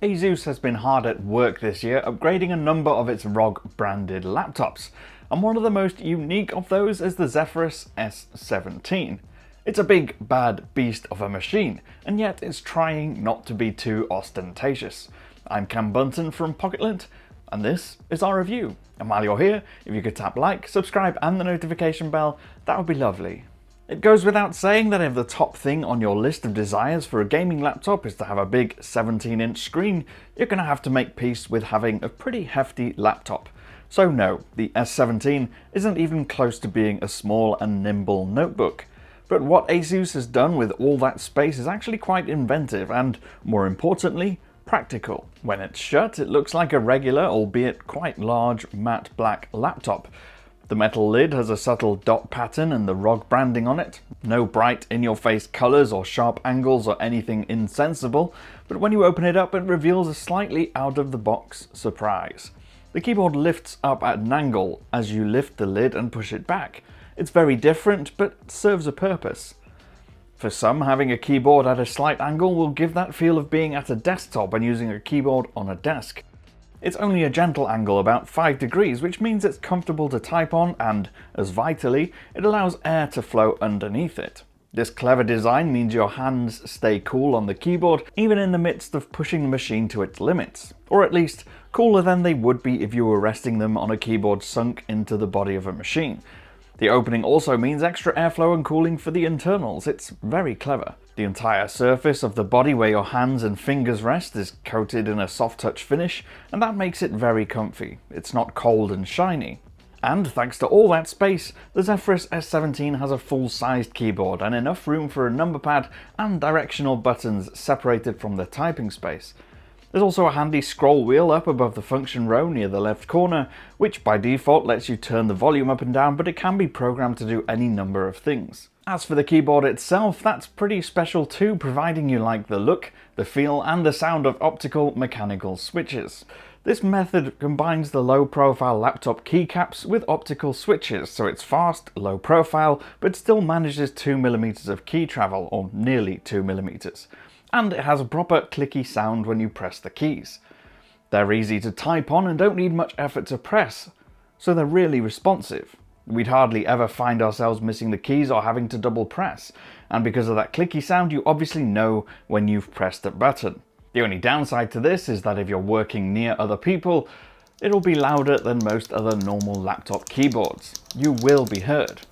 Asus has been hard at work this year upgrading a number of its ROG-branded laptops, and one of the most unique of those is the Zephyrus S17. It's a big, bad beast of a machine, and yet it's trying not to be too ostentatious. I'm Cam Bunton from Pocket-lint, and this is our review. And while you're here, if you could tap like, subscribe and the notification bell, that would be lovely. It goes without saying that if the top thing on your list of desires for a gaming laptop is to have a big 17-inch screen, you're going to have to make peace with having a pretty hefty laptop. So no, the S17 isn't even close to being a small and nimble notebook. But what Asus has done with all that space is actually quite inventive and, more importantly, practical. When it's shut, it looks like a regular, albeit quite large, matte black laptop. The metal lid has a subtle dot pattern and the ROG branding on it. No bright in-your-face colours or sharp angles or anything insensible, but when you open it up it reveals a slightly out-of-the-box surprise. The keyboard lifts up at an angle as you lift the lid and push it back. It's very different, but serves a purpose. For some, having a keyboard at a slight angle will give that feel of being at a desktop and using a keyboard on a desk. It's only a gentle angle, about 5 degrees, which means it's comfortable to type on and, as vitally, it allows air to flow underneath it. This clever design means your hands stay cool on the keyboard, even in the midst of pushing the machine to its limits. Or at least, cooler than they would be if you were resting them on a keyboard sunk into the body of a machine. The opening also means extra airflow and cooling for the internals. It's very clever. The entire surface of the body where your hands and fingers rest is coated in a soft touch finish, and that makes it very comfy. It's not cold and shiny. And thanks to all that space, the Zephyrus S17 has a full-sized keyboard and enough room for a number pad and directional buttons separated from the typing space. There's also a handy scroll wheel up above the function row near the left corner, which by default lets you turn the volume up and down, but it can be programmed to do any number of things. As for the keyboard itself, that's pretty special too, providing you like the look, the feel and the sound of optical mechanical switches. This method combines the low-profile laptop keycaps with optical switches, so it's fast, low profile, but still manages 2mm of key travel, or nearly 2mm. And it has a proper clicky sound when you press the keys. They're easy to type on and don't need much effort to press, so they're really responsive. We'd hardly ever find ourselves missing the keys or having to double press, and because of that clicky sound you obviously know when you've pressed a button. The only downside to this is that if you're working near other people, it'll be louder than most other normal laptop keyboards. You will be heard.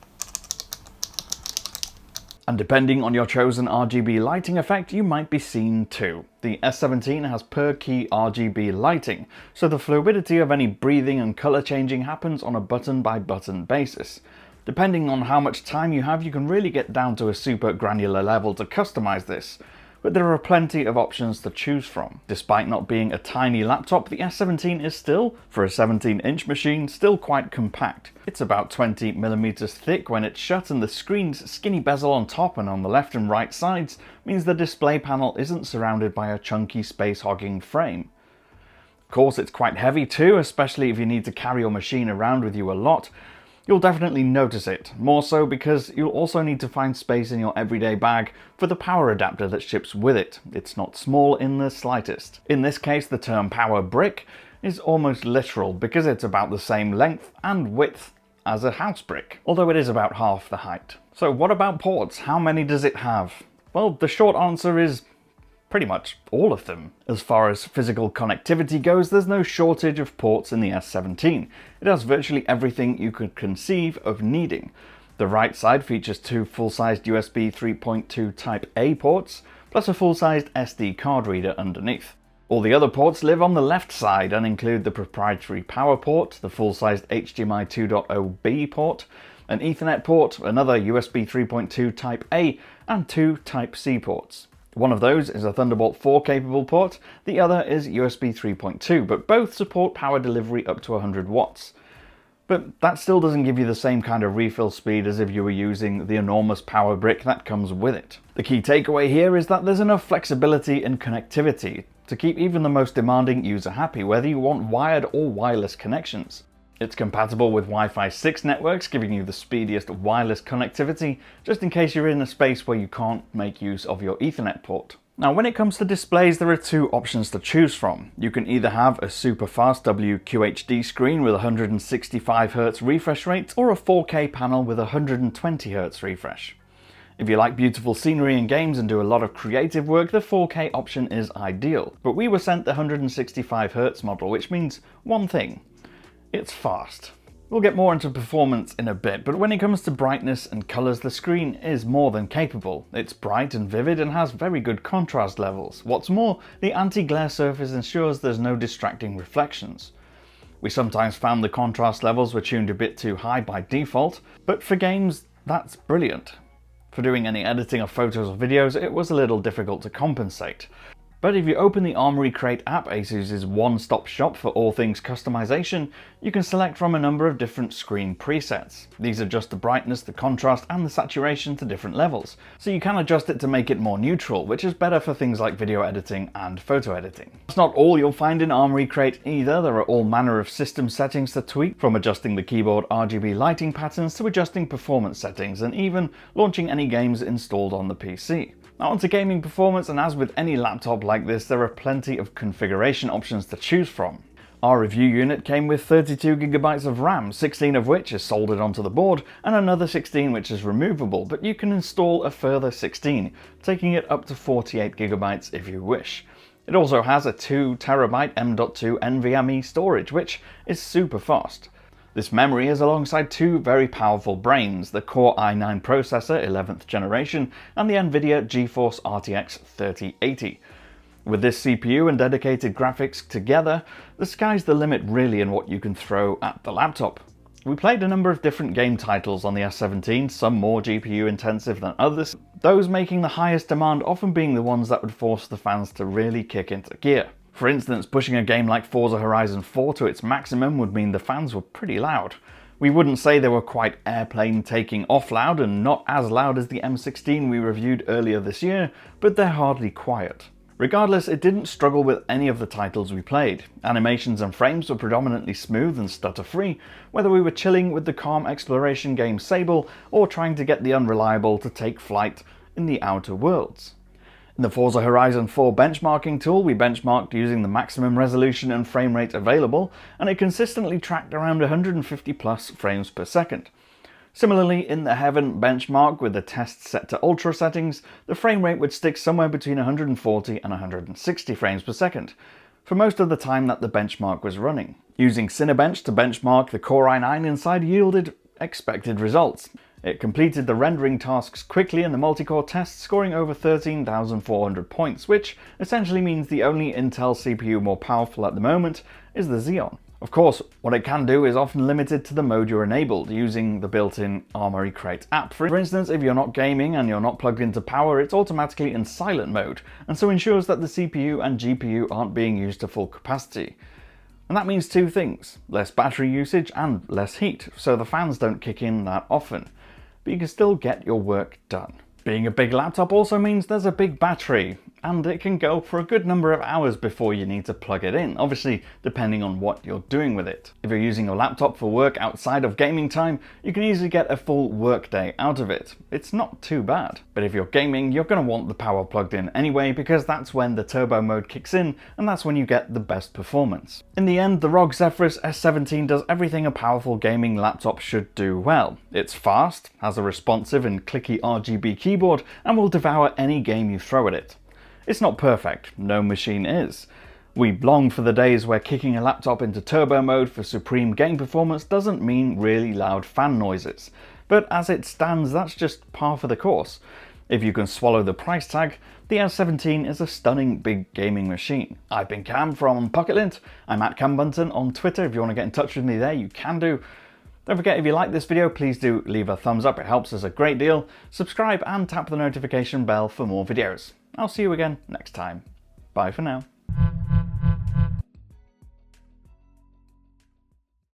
And depending on your chosen RGB lighting effect, you might be seen too. The S17 has per key RGB lighting, so the fluidity of any breathing and colour changing happens on a button by button basis. Depending on how much time you have, you can really get down to a super granular level to customize this. But there are plenty of options to choose from. Despite not being a tiny laptop, the S17 is still, for a 17-inch machine, still quite compact. It's about 20mm thick when it's shut, and the screen's skinny bezel on top and on the left and right sides means the display panel isn't surrounded by a chunky space-hogging frame. Of course, it's quite heavy too, especially if you need to carry your machine around with you a lot. You'll definitely notice it, more so because you'll also need to find space in your everyday bag for the power adapter that ships with it. It's not small in the slightest. In this case, the term power brick is almost literal because it's about the same length and width as a house brick, although it is about half the height. So what about ports? How many does it have? Well, the short answer is pretty much all of them. As far as physical connectivity goes, there's no shortage of ports in the S17. It has virtually everything you could conceive of needing. The right side features 2 full-sized USB 3.2 Type A ports, plus a full-sized SD card reader underneath. All the other ports live on the left side and include the proprietary power port, the full-sized HDMI 2.0B port, an Ethernet port, another USB 3.2 Type A, and 2 Type C ports. One of those is a Thunderbolt 4 capable port, the other is USB 3.2, but both support power delivery up to 100 watts. But that still doesn't give you the same kind of refill speed as if you were using the enormous power brick that comes with it. The key takeaway here is that there's enough flexibility in connectivity to keep even the most demanding user happy, whether you want wired or wireless connections. It's compatible with Wi-Fi 6 networks, giving you the speediest wireless connectivity, just in case you're in a space where you can't make use of your Ethernet port. Now when it comes to displays, there are two options to choose from. You can either have a super fast WQHD screen with 165Hz refresh rate or a 4K panel with 120Hz refresh. If you like beautiful scenery and games and do a lot of creative work, the 4K option is ideal. But we were sent the 165Hz model, which means one thing: it's fast. We'll get more into performance in a bit, but when it comes to brightness and colours, the screen is more than capable. It's bright and vivid and has very good contrast levels. What's more, the anti-glare surface ensures there's no distracting reflections. We sometimes found the contrast levels were tuned a bit too high by default, but for games, that's brilliant. For doing any editing of photos or videos, it was a little difficult to compensate. But if you open the Armoury Crate app, Asus's one-stop shop for all things customization, you can select from a number of different screen presets. These adjust the brightness, the contrast and the saturation to different levels, so you can adjust it to make it more neutral, which is better for things like video editing and photo editing. That's not all you'll find in Armoury Crate either. There are all manner of system settings to tweak, from adjusting the keyboard RGB lighting patterns to adjusting performance settings and even launching any games installed on the PC. Now onto gaming performance, and as with any laptop like this, there are plenty of configuration options to choose from. Our review unit came with 32GB of RAM, 16 of which is soldered onto the board, and another 16 which is removable, but you can install a further 16, taking it up to 48GB if you wish. It also has a 2TB M.2 NVMe storage, which is super fast. This memory is alongside two very powerful brains, the Core i9 processor 11th generation and the NVIDIA GeForce RTX 3080. With this CPU and dedicated graphics together, the sky's the limit really in what you can throw at the laptop. We played a number of different game titles on the S17, some more GPU intensive than others, those making the highest demand often being the ones that would force the fans to really kick into gear. For instance, pushing a game like Forza Horizon 4 to its maximum would mean the fans were pretty loud. We wouldn't say they were quite airplane taking off loud, and not as loud as the M16 we reviewed earlier this year, but they're hardly quiet. Regardless, it didn't struggle with any of the titles we played. Animations and frames were predominantly smooth and stutter-free, whether we were chilling with the calm exploration game Sable or trying to get the unreliable to take flight in the Outer Worlds. In the Forza Horizon 4 benchmarking tool, we benchmarked using the maximum resolution and frame rate available, and it consistently tracked around 150 plus frames per second. Similarly, in the Heaven benchmark with the test set to ultra settings, the frame rate would stick somewhere between 140 and 160 frames per second, for most of the time that the benchmark was running. Using Cinebench to benchmark the Core i9 inside yielded expected results. It completed the rendering tasks quickly in the multi-core test, scoring over 13,400 points, which essentially means the only Intel CPU more powerful at the moment is the Xeon. Of course, what it can do is often limited to the mode you're enabled, using the built-in Armoury Crate app. For instance, if you're not gaming and you're not plugged into power, it's automatically in silent mode, and so ensures that the CPU and GPU aren't being used to full capacity. And that means two things: less battery usage and less heat, so the fans don't kick in that often. But you can still get your work done. Being a big laptop also means there's a big battery, and it can go for a good number of hours before you need to plug it in, obviously depending on what you're doing with it. If you're using your laptop for work outside of gaming time, you can easily get a full work day out of it. It's not too bad. But if you're gaming, you're going to want the power plugged in anyway, because that's when the turbo mode kicks in, and that's when you get the best performance. In the end, the ROG Zephyrus S17 does everything a powerful gaming laptop should do well. It's fast, has a responsive and clicky RGB keyboard, and will devour any game you throw at it. It's not perfect, no machine is. We long for the days where kicking a laptop into turbo mode for supreme game performance doesn't mean really loud fan noises. But as it stands, that's just par for the course. If you can swallow the price tag, the S17 is a stunning big gaming machine. I've been Cam from Pocket-lint. I'm at Cam Bunton on Twitter. If you want to get in touch with me there, you can do. Don't forget, if you like this video, please do leave a thumbs up. It helps us a great deal. Subscribe and tap the notification bell for more videos. I'll see you again next time. Bye for now.